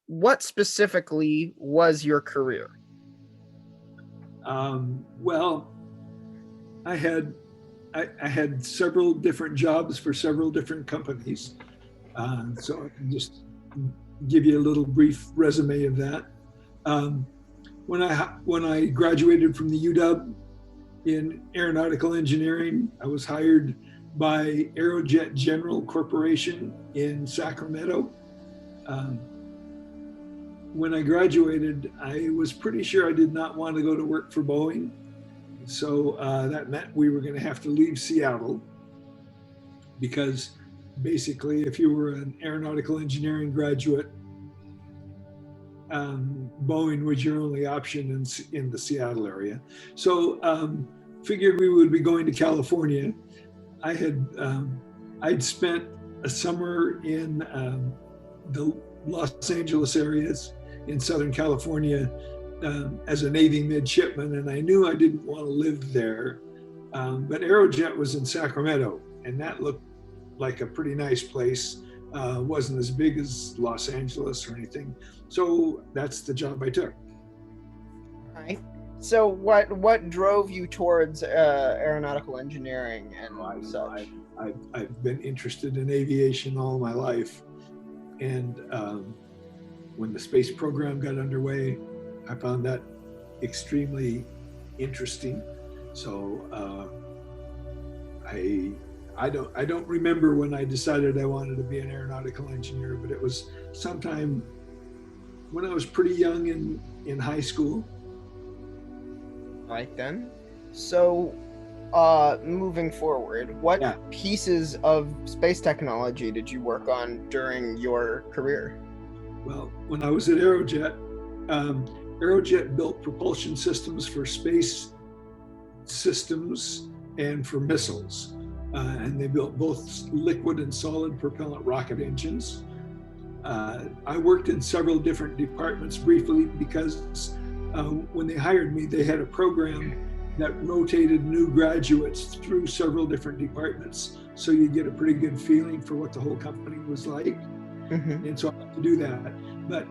what specifically was your career? Well, I had I had several different jobs for several different companies, so I can just give you a little brief resume of that. Um, when I graduated from the UW in aeronautical engineering, I was hired by Aerojet General Corporation in Sacramento. Um, when I graduated, I was pretty sure I did not want to go to work for Boeing. So that meant we were going to have to leave Seattle because basically, if you were an aeronautical engineering graduate, Boeing was your only option in the Seattle area. So figured we would be going to California. I had I'd spent a summer in the Los Angeles areas in Southern California as a Navy midshipman, and I knew I didn't want to live there. But Aerojet was in Sacramento, and that looked like a pretty nice place. Wasn't as big as Los Angeles or anything, so that's the job I took. All right. So what drove you towards aeronautical engineering and such? I've been interested in aviation all my life, and when the space program got underway, I found that extremely interesting. So I don't remember when I decided I wanted to be an aeronautical engineer, but it was sometime when I was pretty young in high school. Right then. So moving forward, what Yeah. pieces of space technology did you work on during your career? Well, when I was at Aerojet, Aerojet built propulsion systems for space systems and for missiles. And they built both liquid and solid propellant rocket engines. I worked in several different departments briefly because when they hired me, they had a program that rotated new graduates through several different departments. So you get a pretty good feeling for what the whole company was like. Mm-hmm. And so I had to do that. But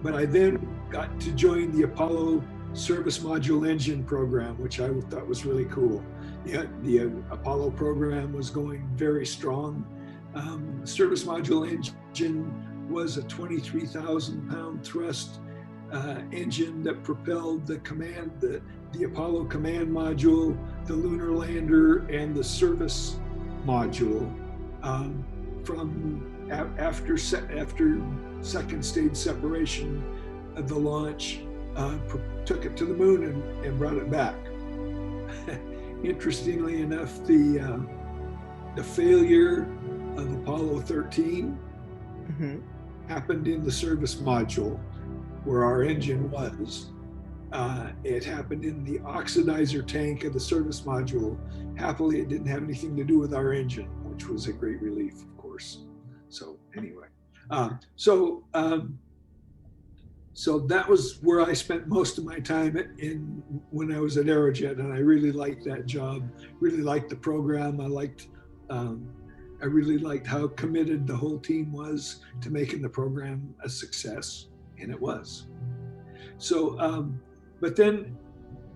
but I then got to join the Apollo Service Module Engine program, which I thought was really cool. The Apollo program was going very strong. Service Module Engine was a 23,000 pound thrust engine that propelled the Apollo command module, the lunar lander, and the service module from after second stage separation of the launch, took it to the moon and brought it back. Interestingly enough, the failure of Apollo 13 Mm-hmm. happened in the service module where our engine was. It happened in the oxidizer tank of the service module. Happily, it didn't have anything to do with our engine, which was a great relief, of course. So anyway, so that was where I spent most of my time when I was at Aerojet, and I really liked that job. Really liked the program. I really liked how committed the whole team was to making the program a success, and it was. So, but then,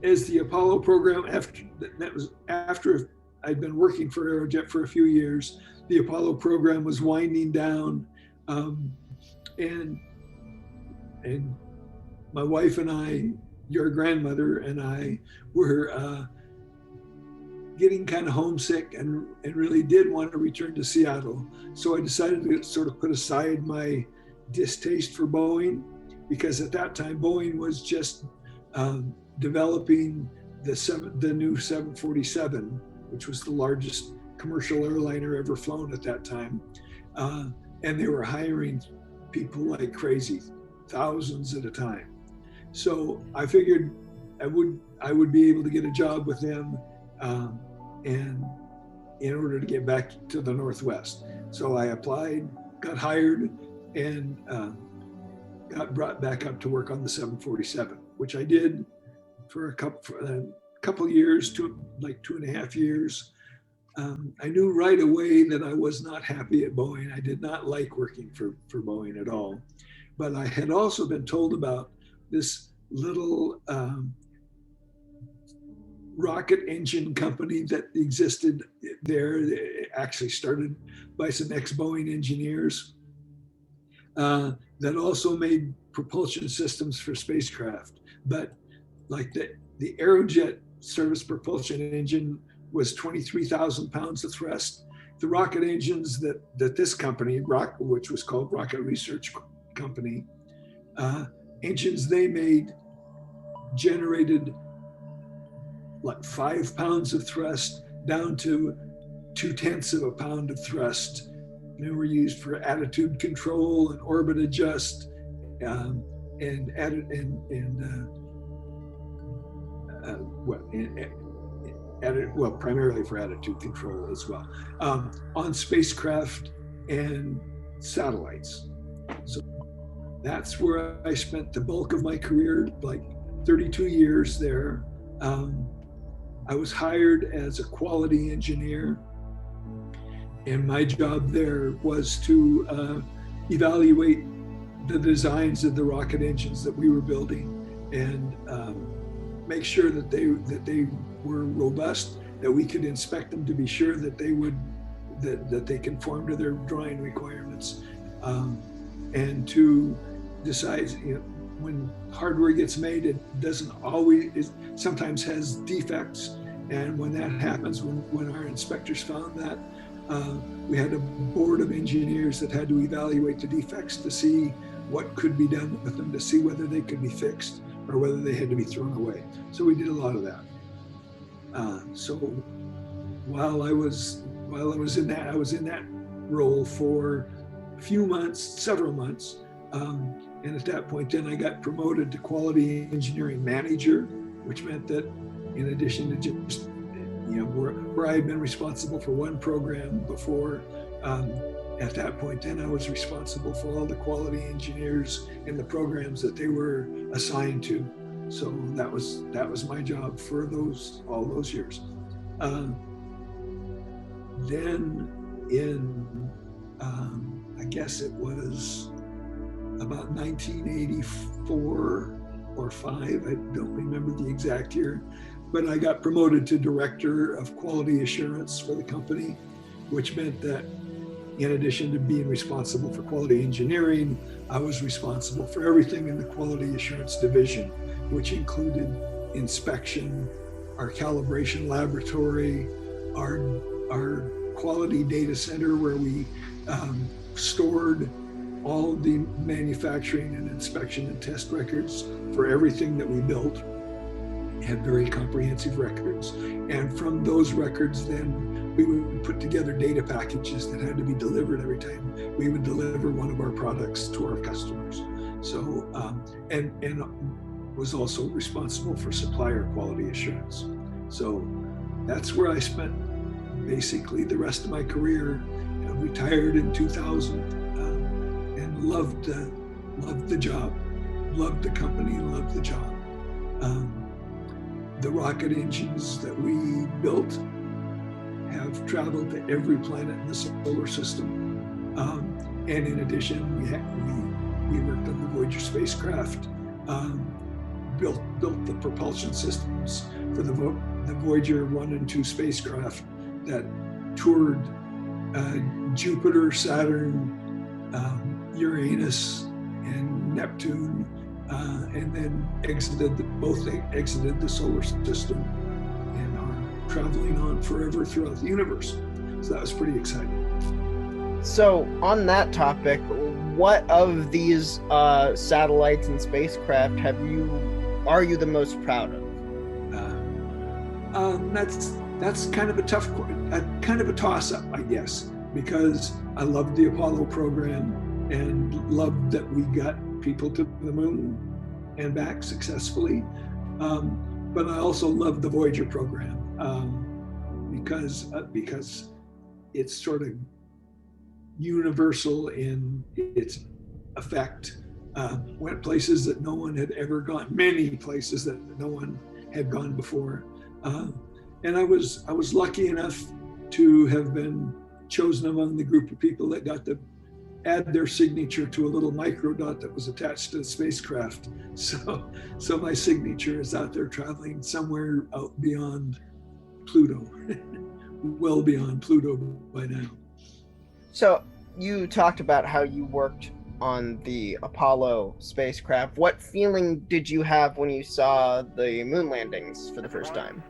as the Apollo program after I'd been working for Aerojet for a few years, the Apollo program was winding down, and my wife and I, your grandmother and I, were getting kind of homesick and really did want to return to Seattle. So I decided to sort of put aside my distaste for Boeing, because at that time Boeing was just developing the new 747, which was the largest commercial airliner ever flown at that time. And they were hiring people like crazy, thousands at a time. So I figured I would be able to get a job with them, and in order to get back to the Northwest. So I applied, got hired, and got brought back up to work on the 747, which I did for a couple years, like 2.5 years. I knew right away that I was not happy at Boeing. I did not like working for Boeing at all. But I had also been told about this little rocket engine company that existed there. It actually started by some ex-Boeing engineers that also made propulsion systems for spacecraft. But like the Aerojet service propulsion engine was 23,000 pounds of thrust. The rocket engines that this company, which was called Rocket Research Company, engines they made generated like 5 pounds of thrust down to 0.2 of a pound of thrust. They were used for attitude control and orbit adjust, primarily for attitude control as well, on spacecraft and satellites. So that's where I spent the bulk of my career, like 32 years there. I was hired as a quality engineer, and my job there was to evaluate the designs of the rocket engines that we were building and make sure that they were robust, that we could inspect them to be sure that they conform to their drawing requirements, and to decide, when hardware gets made, it doesn't always, it sometimes has defects. And when that happens, when our inspectors found that, we had a board of engineers that had to evaluate the defects to see what could be done with them, to see whether they could be fixed or whether they had to be thrown away. So we did a lot of that. So while I was in that, I was in that role for a few months, several months. And at that point, then I got promoted to quality engineering manager, which meant that in addition to just, where I had been responsible for one program before, at that point, then I was responsible for all the quality engineers in the programs that they were assigned to. So that was my job for all those years. Then in, I guess it was about 1984 or 5, I don't remember the exact year, but I got promoted to director of quality assurance for the company, which meant that in addition to being responsible for quality engineering, I was responsible for everything in the quality assurance division, which included inspection, our calibration laboratory, our quality data center where we stored all the manufacturing and inspection and test records for everything that we built. Had very comprehensive records. And from those records, then we would put together data packages that had to be delivered every time we would deliver one of our products to our customers. So, and was also responsible for supplier quality assurance. So that's where I spent basically the rest of my career. Retired in 2000, and loved the job, loved the company, loved the job. The rocket engines that we built have traveled to every planet in the solar system. And in addition, we worked on the Voyager spacecraft, built the propulsion systems for the Voyager 1 and 2 spacecraft that toured Jupiter, Saturn, Uranus, and Neptune, and then both exited the solar system and are traveling on forever throughout the universe. So that was pretty exciting. So on that topic, what of these satellites and spacecraft are you the most proud of? That's kind of a toss-up, I guess, because I loved the Apollo program and loved that we got people to the moon and back successfully. But I also loved the Voyager program because it's sort of universal in its effect. Went places that no one had ever gone, many places that no one had gone before. And I was lucky enough to have been chosen among the group of people that got to add their signature to a little microdot that was attached to the spacecraft. So my signature is out there traveling somewhere out beyond Pluto, well beyond Pluto by now. So you talked about how you worked on the Apollo spacecraft. What feeling did you have when you saw the moon landings for the first time?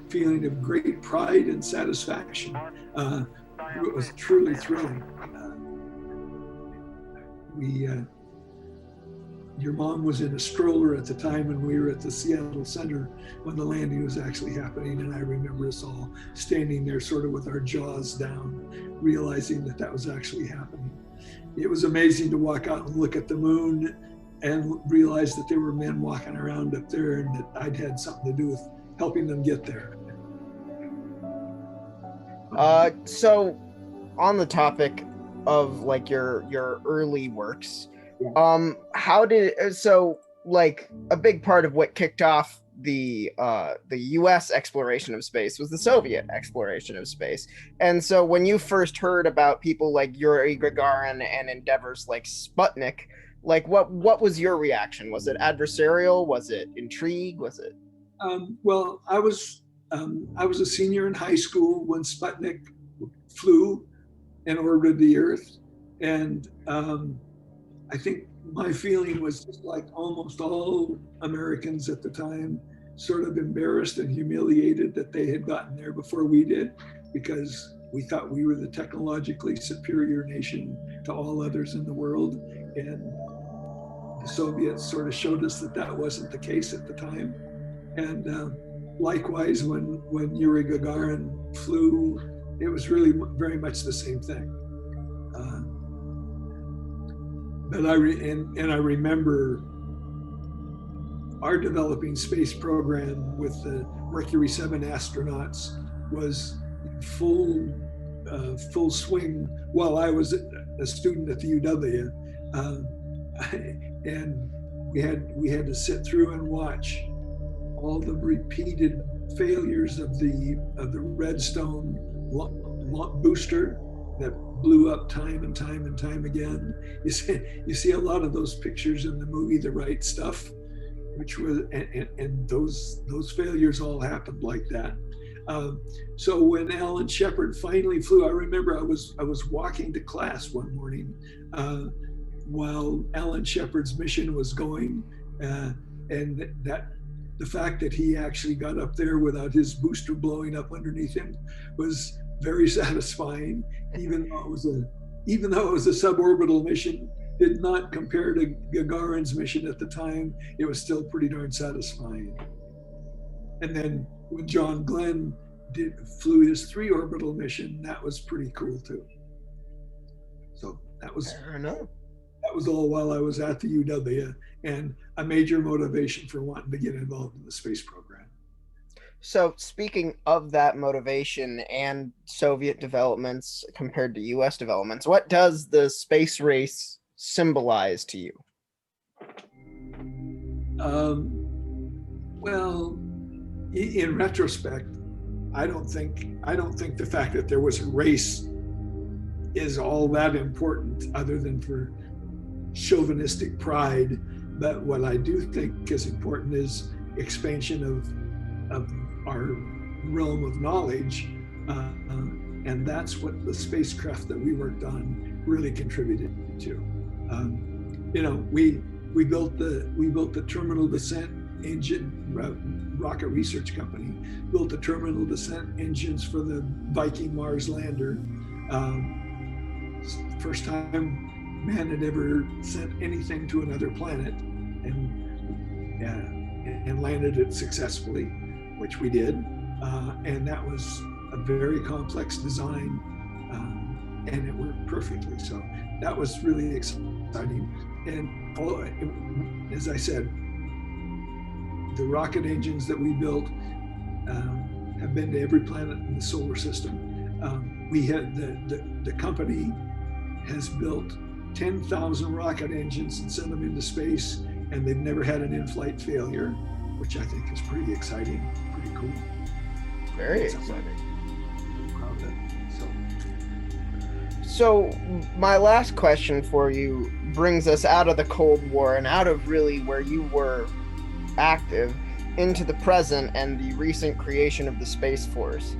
Feeling of great pride and satisfaction. It was truly thrilling. Your mom was in a stroller at the time, and we were at the Seattle Center when the landing was actually happening. And I remember us all standing there sort of with our jaws down, realizing that that was actually happening. It was amazing to walk out and look at the moon and realize that there were men walking around up there and that I'd had something to do with helping them get there. So on the topic of like your early works, like a big part of what kicked off the US exploration of space was the Soviet exploration of space. And so when you first heard about people like Yuri Gagarin and endeavors like Sputnik, like what was your reaction? Was it adversarial? Was it intrigue? Was it? Well, I was a senior in high school when Sputnik flew and orbited the Earth, and I think my feeling was just like almost all Americans at the time, sort of embarrassed and humiliated that they had gotten there before we did, because we thought we were the technologically superior nation to all others in the world, and the Soviets sort of showed us that that wasn't the case at the time. And likewise, when Yuri Gagarin flew, it was really very much the same thing. But I remember our developing space program with the Mercury 7 astronauts was full swing while I was a student at the UW, and we had to sit through and watch all the repeated failures of the Redstone booster that blew up time and time and time again. You see a lot of those pictures in the movie The Right Stuff, which was and those failures all happened like that. So when Alan Shepard finally flew, I remember I was walking to class one morning while Alan Shepard's mission was going, and that the fact that he actually got up there without his booster blowing up underneath him was very satisfying, even though it was a suborbital mission, did not compare to Gagarin's mission at the time. It was still pretty darn satisfying. And then when John Glenn flew his 3 orbital mission, that was pretty cool too. So that was all while I was at the UW, and a major motivation for wanting to get involved in the space program. So speaking of that motivation and Soviet developments compared to US developments, what does the space race symbolize to you? Well, in retrospect, I don't think the fact that there was a race is all that important, other than for chauvinistic pride. But what I do think is important is expansion of our realm of knowledge, and that's what the spacecraft that we worked on really contributed to. We built the terminal descent engine. Rocket Research Company built the terminal descent engines for the Viking Mars lander. First time man had ever sent anything to another planet, and landed it successfully, which we did. And that was a very complex design, and it worked perfectly. So that was really exciting. And as I said, the rocket engines that we built have been to every planet in the solar system. We had the company has built 10,000 rocket engines and sent them into space, and they've never had an in-flight failure, which I think is pretty exciting, pretty cool. Very exciting. of it. So my last question for you brings us out of the Cold War and out of really where you were active into the present and the recent creation of the Space Force.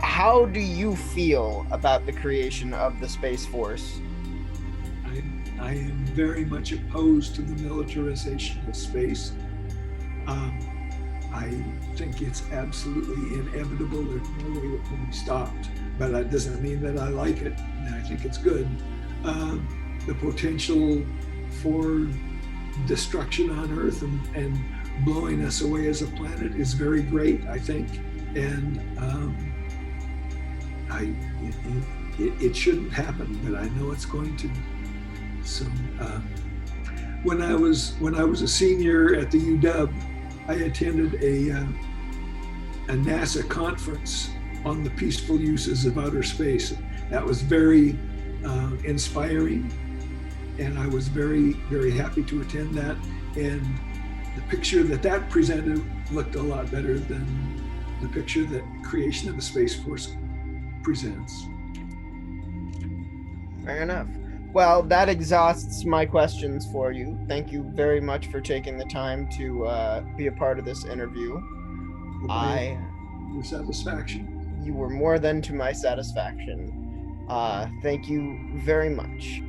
How do you feel about the creation of the Space Force? I am very much opposed to the militarization of space. I think it's absolutely inevitable. There's no way it can be stopped. But that doesn't mean that I like it, and I think it's good. The potential for destruction on Earth and blowing us away as a planet is very great, I think. And it shouldn't happen, but I know it's going to. So when I was a senior at the UW, I attended a NASA conference on the peaceful uses of outer space. That was very inspiring, and I was very, very happy to attend that. And the picture that presented looked a lot better than the picture that creation of the Space Force presents. Fair enough. Well, that exhausts my questions for you. Thank you very much for taking the time to be a part of this interview. Your satisfaction. You were more than to my satisfaction. Thank you very much.